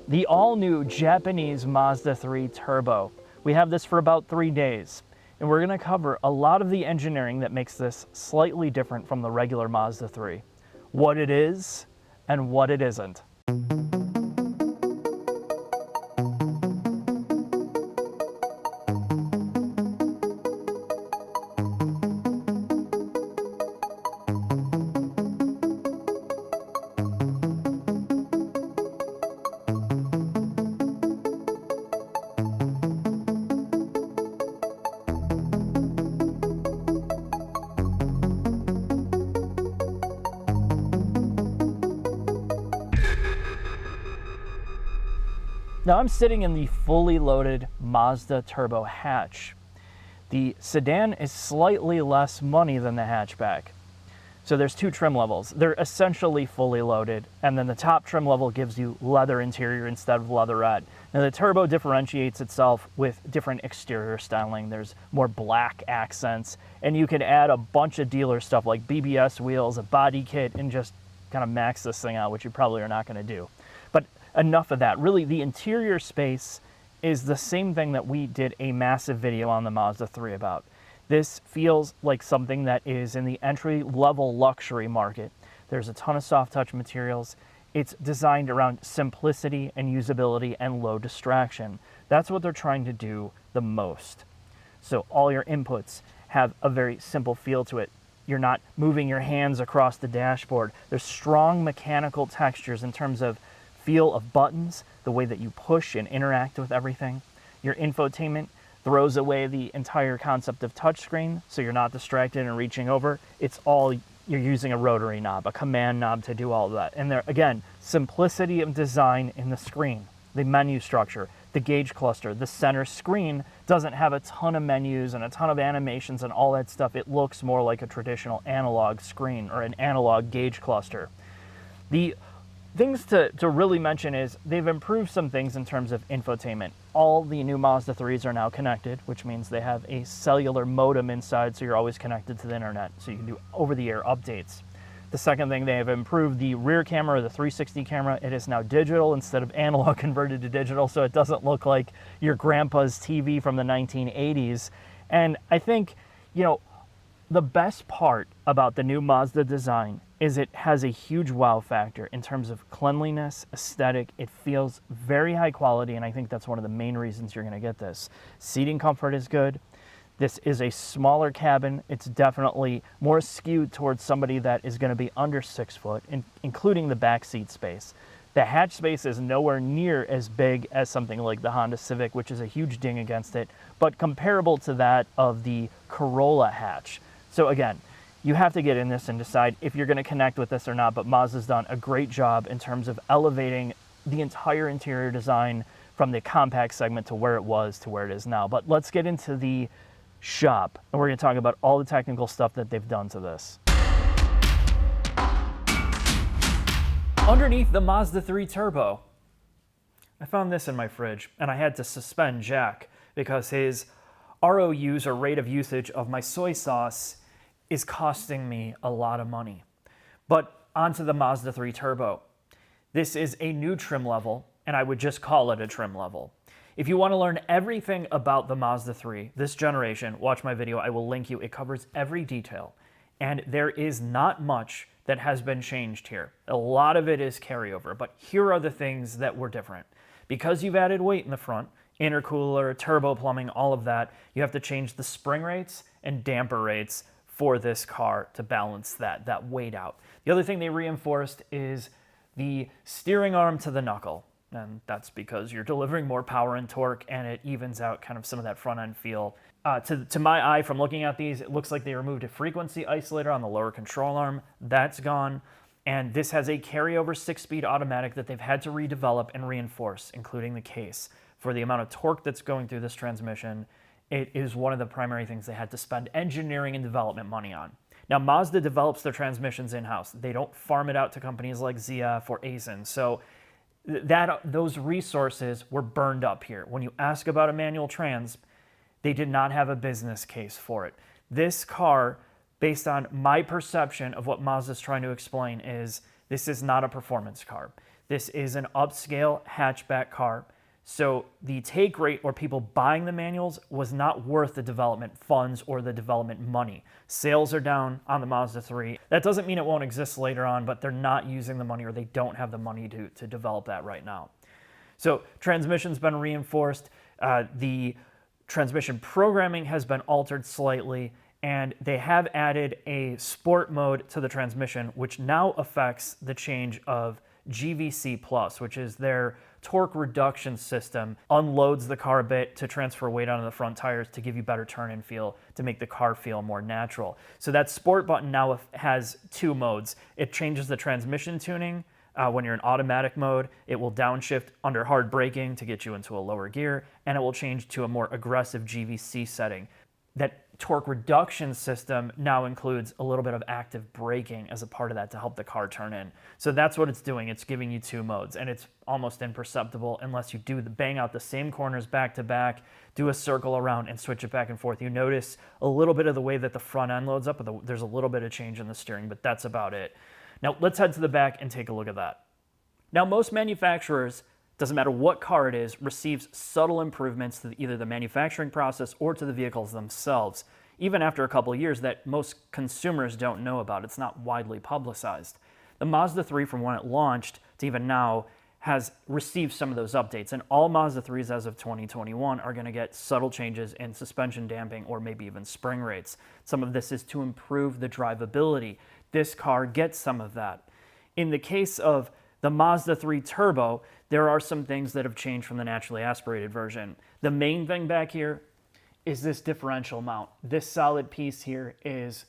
The all-new Japanese Mazda 3 Turbo. We have this for about 3 days, and we're going to cover a lot of the engineering that makes this slightly different from the regular Mazda 3. What it is and what it isn't. Now I'm sitting in the fully loaded Mazda Turbo Hatch. The sedan is slightly less money than the hatchback. So there's 2 trim levels. They're essentially fully loaded, and then the top trim level gives you leather interior instead of leatherette. Now the Turbo differentiates itself with different exterior styling. There's more black accents, and you can add a bunch of dealer stuff like BBS wheels, a body kit, and just kind of max this thing out, which you probably are not going to do. But enough of that. Really, the interior space is the same thing that we did a massive video on the Mazda 3 about. This feels like something that is in the entry-level luxury market. There's a ton of soft touch materials. It's designed around simplicity and usability and low distraction. That's what they're trying to do the most. So all your inputs have a very simple feel to it. You're not moving your hands across the dashboard. There's strong mechanical textures in terms of feel of buttons, the way that you push and interact with everything. Your infotainment throws away the entire concept of touchscreen, so you're not distracted and reaching over. It's all, you're using a rotary knob, a command knob to do all of that. And there, again, simplicity of design in the screen, the menu structure, the gauge cluster, the center screen doesn't have a ton of menus and a ton of animations and all that stuff. It looks more like a traditional analog screen or an analog gauge cluster. The things to really mention is they've improved some things in terms of infotainment. All the new Mazda 3s are now connected, which means they have a cellular modem inside, so you're always connected to the internet, so you can do over-the-air updates. The second thing, they have improved the rear camera, the 360 camera. It is now digital instead of analog converted to digital, so it doesn't look like your grandpa's TV from the 1980s. And I think, you know, the best part about the new Mazda design is it has a huge wow factor in terms of cleanliness, aesthetic. It feels very high quality, and I think that's one of the main reasons you're going to get this. Seating comfort is good. This is a smaller cabin. It's definitely more skewed towards somebody that is going to be under 6 foot, including the back seat space. The hatch space is nowhere near as big as something like the Honda Civic, which is a huge ding against it, but comparable to that of the Corolla hatch. So again, you have to get in this and decide if you're going to connect with this or not, but Mazda's done a great job in terms of elevating the entire interior design from the compact segment to where it was to where it is now. But let's get into the shop, and we're going to talk about all the technical stuff that they've done to this. Underneath the Mazda 3 Turbo, I found this in my fridge, and I had to suspend Jack because his ROUs, or rate of usage, of my soy sauce is costing me a lot of money. But onto the Mazda 3 Turbo. This is a new trim level, and I would just call it a trim level. If you want to learn everything about the Mazda 3, this generation, watch my video, I will link you. It covers every detail. And there is not much that has been changed here. A lot of it is carryover, but here are the things that were different. Because you've added weight in the front, intercooler, turbo plumbing, all of that, you have to change the spring rates and damper rates for this car to balance that weight out. The other thing they reinforced is the steering arm to the knuckle. And that's because you're delivering more power and torque, and it evens out kind of some of that front end feel. To my eye, from looking at these, it looks like they removed a frequency isolator on the lower control arm. That's gone. And this has a carryover 6-speed automatic that they've had to redevelop and reinforce, including the case. For the amount of torque that's going through this transmission, it is one of the primary things they had to spend engineering and development money on. Now, Mazda develops their transmissions in-house. They don't farm it out to companies like ZF or Aisin. So those resources were burned up here. When you ask about a manual trans, they did not have a business case for it. This car, based on my perception of what Mazda's trying to explain, is this is not a performance car. This is an upscale hatchback car. So the take rate or people buying the manuals was not worth the development funds or the development money. Sales are down on the Mazda 3. That doesn't mean it won't exist later on, but they're not using the money or they don't have the money to develop that right now. So transmission's been reinforced. The transmission programming has been altered slightly, and they have added a sport mode to the transmission, which now affects the change of GVC Plus, which is their torque reduction system, unloads the car a bit to transfer weight onto the front tires to give you better turn-in feel, to make the car feel more natural. So that sport button now has two modes. It changes the transmission tuning. When you're in automatic mode, it will downshift under hard braking to get you into a lower gear, and it will change to a more aggressive GVC setting. That torque reduction system now includes a little bit of active braking as a part of that to help the car turn in. So that's what it's doing. It's giving you two modes, and it's almost imperceptible unless you do bang out the same corners back to back, do a circle around, and switch it back and forth. You notice a little bit of the way that the front end loads up, but there's a little bit of change in the steering, but that's about it. Now let's head to the back and take a look at that. Now most manufacturers, doesn't matter what car it is, receives subtle improvements to either the manufacturing process or to the vehicles themselves, even after a couple of years that most consumers don't know about. It's not widely publicized. The Mazda 3, from when it launched to even now, has received some of those updates, and all Mazda 3s as of 2021 are going to get subtle changes in suspension damping or maybe even spring rates. Some of this is to improve the drivability. This car gets some of that. In the case of the Mazda 3 Turbo, there are some things that have changed from the naturally aspirated version. The main thing back here is this differential mount. This solid piece here is,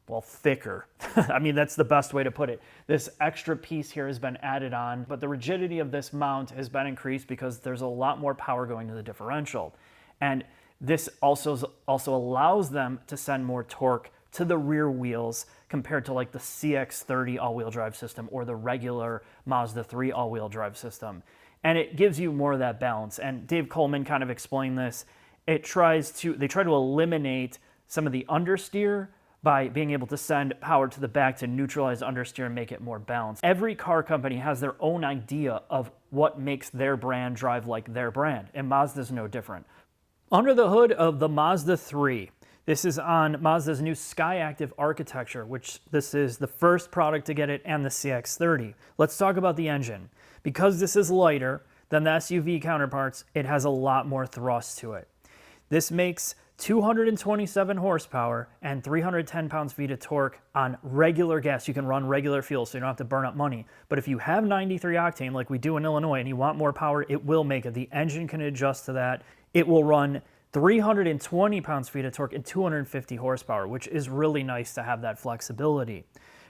well, thicker. I mean, that's the best way to put it. This extra piece here has been added on, but the rigidity of this mount has been increased because there's a lot more power going to the differential. And this also allows them to send more torque to the rear wheels compared to like the CX-30 all-wheel drive system or the regular Mazda 3 all-wheel drive system. And it gives you more of that balance. And Dave Coleman kind of explained this. They try to eliminate some of the understeer by being able to send power to the back to neutralize understeer and make it more balanced. Every car company has their own idea of what makes their brand drive like their brand, and Mazda's no different. Under the hood of the Mazda 3, this is on Mazda's new Skyactiv architecture, which this is the first product to get it, and the CX-30. Let's talk about the engine. Because this is lighter than the SUV counterparts, it has a lot more thrust to it. This makes 227 horsepower and 310 pounds-feet of torque on regular gas. You can run regular fuel, so you don't have to burn up money. But if you have 93 octane like we do in Illinois and you want more power, it will make it. The engine can adjust to that. It will run 320 pounds-feet of torque and 250 horsepower, which is really nice to have that flexibility.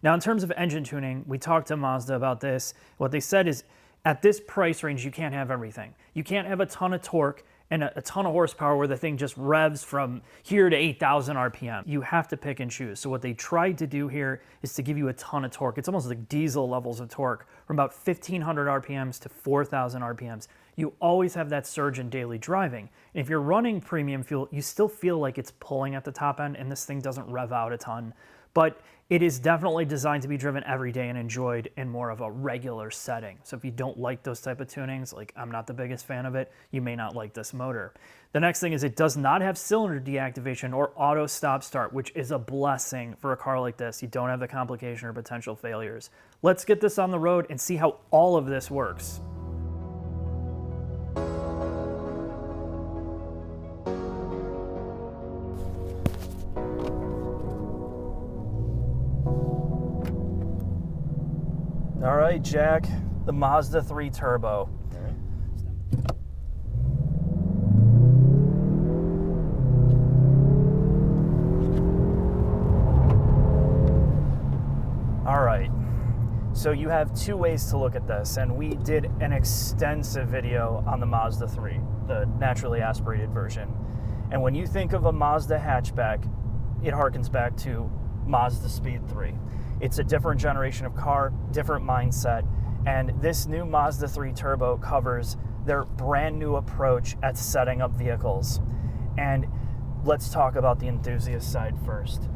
Now, in terms of engine tuning, we talked to Mazda about this. What they said is, at this price range, you can't have everything. You can't have a ton of torque and a ton of horsepower where the thing just revs from here to 8,000 RPM. You have to pick and choose. So what they tried to do here is to give you a ton of torque. It's almost like diesel levels of torque from about 1,500 RPMs to 4,000 RPMs. You always have that surge in daily driving. And if you're running premium fuel, you still feel like it's pulling at the top end, and this thing doesn't rev out a ton. But it is definitely designed to be driven every day and enjoyed in more of a regular setting. So if you don't like those type of tunings, like I'm not the biggest fan of it, you may not like this motor. The next thing is it does not have cylinder deactivation or auto stop start, which is a blessing for a car like this. You don't have the complication or potential failures. Let's get this on the road and see how all of this works. All right, Jack, the Mazda 3 Turbo. All right, so you have two ways to look at this, and we did an extensive video on the Mazda 3, the naturally aspirated version. And when you think of a Mazda hatchback, it harkens back to Mazda Speed 3. It's a different generation of car, different mindset, and this new Mazda 3 Turbo covers their brand new approach at setting up vehicles. And let's talk about the enthusiast side first.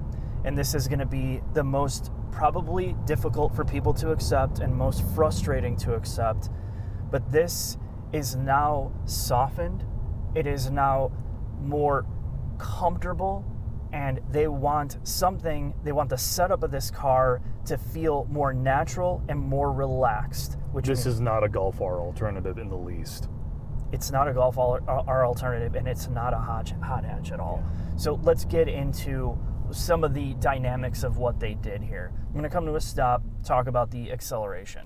and this is going to be the most probably difficult for people to accept and most frustrating to accept, but this is now softened. It is now more comfortable, and they want the setup of this car to feel more natural and more relaxed. This is not a Golf R alternative in the least. It's not a Golf R alternative, and it's not a hot hatch at all. Yeah. So let's get into some of the dynamics of what they did here. I'm going to come to a stop, talk about the acceleration.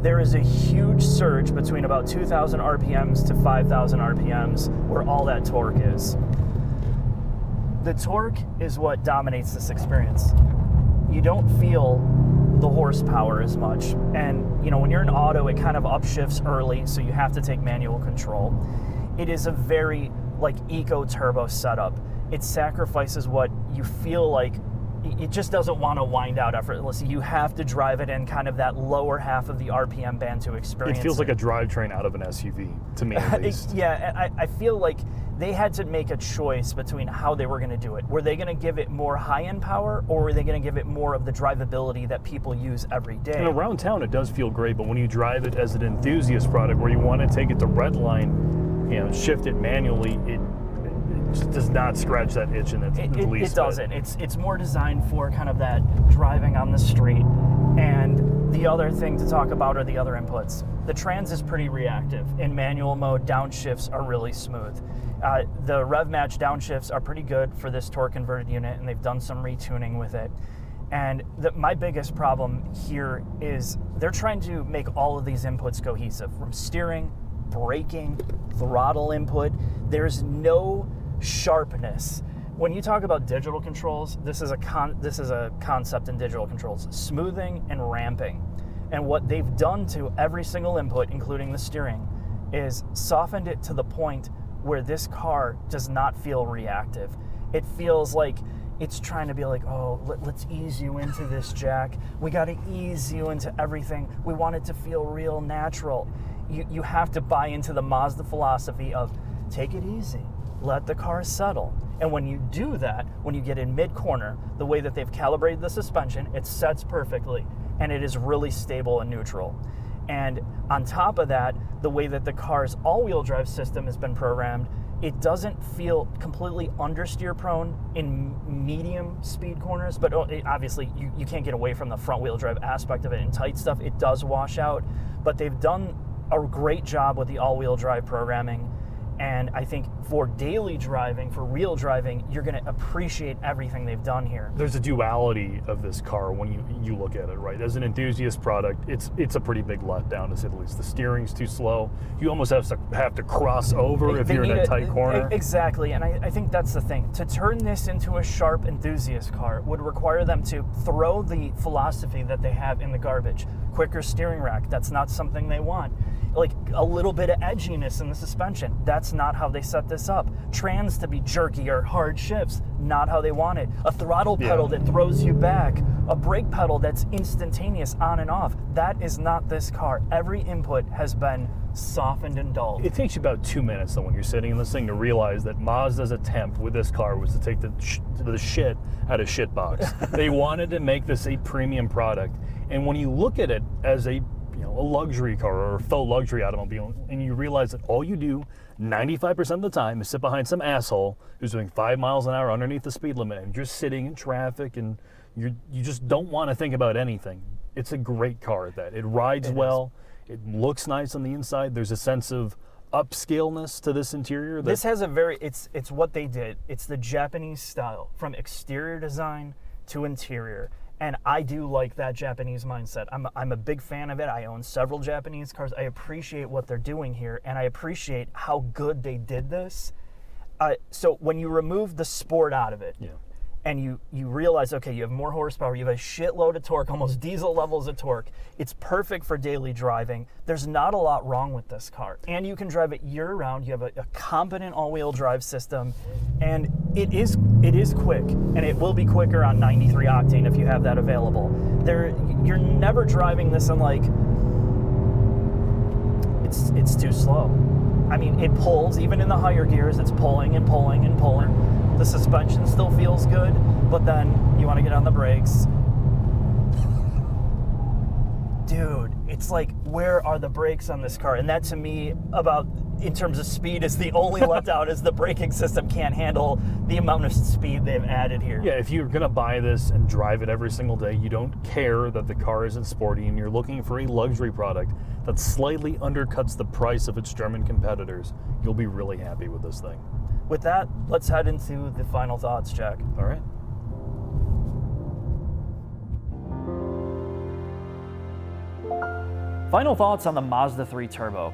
There is a huge surge between about 2,000 RPMs to 5,000 RPMs where all that torque is. The torque is what dominates this experience. You don't feel the horsepower as much. And, you know, when you're in auto, it kind of upshifts early, so you have to take manual control. It is a very, like, eco-turbo setup. It sacrifices what you feel like. It just doesn't want to wind out effortlessly. You have to drive it in kind of that lower half of the RPM band to experience it. It feels like a drivetrain out of an SUV, to me at least. Yeah, I feel like they had to make a choice between how they were going to do it. Were they going to give it more high-end power, or were they going to give it more of the drivability that people use every day? And around town, it does feel great, but when you drive it as an enthusiast product where you want to take it to red line, you know, shift it manually, it just does not scratch that itch in the least. It doesn't. It's more designed for kind of that driving on the street. And the other thing to talk about are the other inputs. The trans is pretty reactive. In manual mode, downshifts are really smooth. The rev match downshifts are pretty good for this torque converted unit, and they've done some retuning with it. And my biggest problem here is they're trying to make all of these inputs cohesive, from steering, braking, throttle input. There's no sharpness. When you talk about digital controls, this is a concept in digital controls: smoothing and ramping. And what they've done to every single input, including the steering, is softened it to the point where this car does not feel reactive. It feels like it's trying to be like, oh, let's ease you into this, Jack. We got to ease you into everything. We want it to feel real natural. You have to buy into the Mazda philosophy of take it easy. Let the car settle. And when you do that, when you get in mid-corner, the way that they've calibrated the suspension, it sets perfectly, and it is really stable and neutral. And on top of that, the way that the car's all-wheel drive system has been programmed, it doesn't feel completely understeer prone in medium speed corners, but obviously you can't get away from the front-wheel drive aspect of it. In tight stuff, it does wash out, but they've done a great job with the all-wheel drive programming. And I think for daily driving, for real driving, you're going to appreciate everything they've done here. There's a duality of this car when you look at it, right? As an enthusiast product, it's a pretty big letdown, to say the least. The steering's too slow. You almost have to cross over if you're in a tight corner. Exactly, and I think that's the thing. To turn this into a sharp enthusiast car would require them to throw the philosophy that they have in the garbage. Quicker steering rack, that's not something they want. Like a little bit of edginess in the suspension, that's not how they set this up. Trans to be jerky or hard shifts, not how they want it. A throttle pedal that throws you back, a brake pedal that's instantaneous on and off, that is not this car. Every input has been softened and dulled. It takes you about 2 minutes though when you're sitting in this thing to realize that Mazda's attempt with this car was to take the shit out of shitbox. They wanted to make this a premium product, and when you look at it as a luxury car or a faux luxury automobile, and you realize that all you do 95% of the time is sit behind some asshole who's doing 5 miles an hour underneath the speed limit, and you're sitting in traffic and you just don't want to think about anything. It's a great car at that. It rides well. It looks nice on the inside. There's a sense of upscaleness to this interior. This has a it's what they did. It's the Japanese style, from exterior design to interior. And I do like that Japanese mindset. I'm a big fan of it. I own several Japanese cars. I appreciate what they're doing here, and I appreciate how good they did this. So when you remove the sport out of it, and you realize, okay, you have more horsepower, you have a shitload of torque, almost diesel levels of torque. It's perfect for daily driving. There's not a lot wrong with this car. And you can drive it year-round. You have a competent all-wheel drive system, and it is quick, and it will be quicker on 93 octane if you have that available. You're never driving this and like, it's too slow. I mean, it pulls, even in the higher gears, it's pulling and pulling and pulling. The suspension still feels good, but then you want to get on the brakes. Dude, it's like, where are the brakes on this car? And that, to me, about in terms of speed, is the only letdown, is the braking system can't handle the amount of speed they've added here. Yeah, if you're gonna buy this and drive it every single day, you don't care that the car isn't sporty, and you're looking for a luxury product that slightly undercuts the price of its German competitors, you'll be really happy with this thing. With that, let's head into the final thoughts, Jack. All right. Final thoughts on the Mazda 3 Turbo.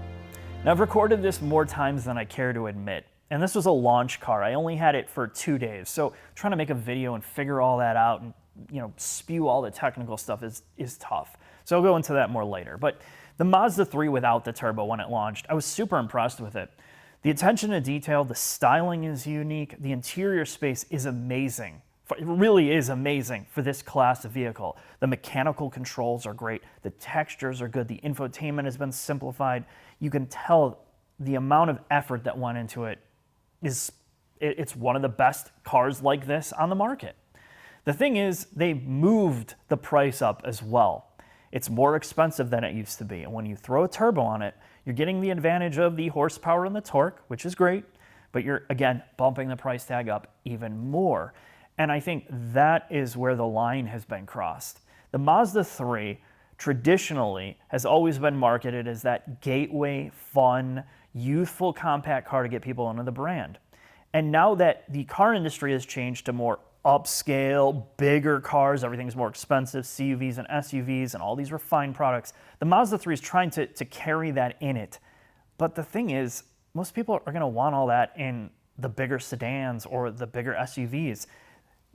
Now, I've recorded this more times than I care to admit, and this was a launch car. I only had it for 2 days, so trying to make a video and figure all that out and, you know, spew all the technical stuff is tough. So I'll go into that more later. But the Mazda 3 without the turbo, when it launched, I was super impressed with it. The attention to detail, the styling is unique, the interior space is amazing. It really is amazing for this class of vehicle. The mechanical controls are great, the textures are good, the infotainment has been simplified. You can tell the amount of effort that went into it. It's one of the best cars like this on the market. The thing is, they moved the price up as well. It's more expensive than it used to be, and when you throw a turbo on it, you're getting the advantage of the horsepower and the torque, which is great, but you're, again, bumping the price tag up even more. And I think that is where the line has been crossed. The Mazda 3 traditionally has always been marketed as that gateway, fun, youthful compact car to get people into the brand. And now that the car industry has changed to more upscale, bigger cars, everything's more expensive, CUVs and SUVs and all these refined products, the Mazda 3 is trying to carry that in it. But the thing is, most people are gonna want all that in the bigger sedans or the bigger SUVs.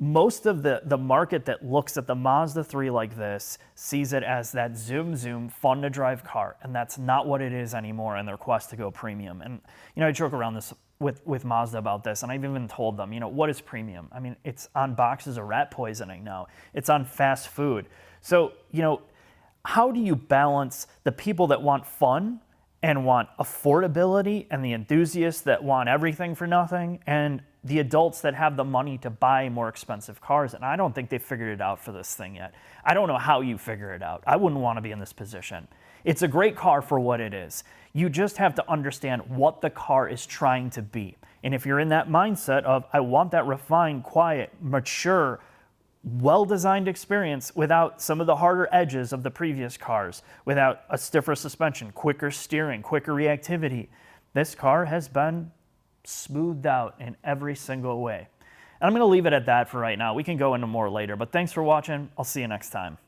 Most of the market that looks at the Mazda 3 like this sees it as that zoom, fun to drive car, and that's not what it is anymore in their quest to go premium. And, you know, I joke around this with Mazda about this, and I've even told them, you know, what is premium? I mean, it's on boxes of rat poisoning now. It's on fast food. So, you know, how do you balance the people that want fun and want affordability, and the enthusiasts that want everything for nothing, and the adults that have the money to buy more expensive cars? And I don't think they've figured it out for this thing yet. I don't know how you figure it out. I wouldn't want to be in this position. It's a great car for what it is. You just have to understand what the car is trying to be. And if you're in that mindset of, I want that refined, quiet, mature, well-designed experience without some of the harder edges of the previous cars, without a stiffer suspension, quicker steering, quicker reactivity, this car has been smoothed out in every single way. And I'm going to leave it at that for right now. We can go into more later, but thanks for watching. I'll see you next time.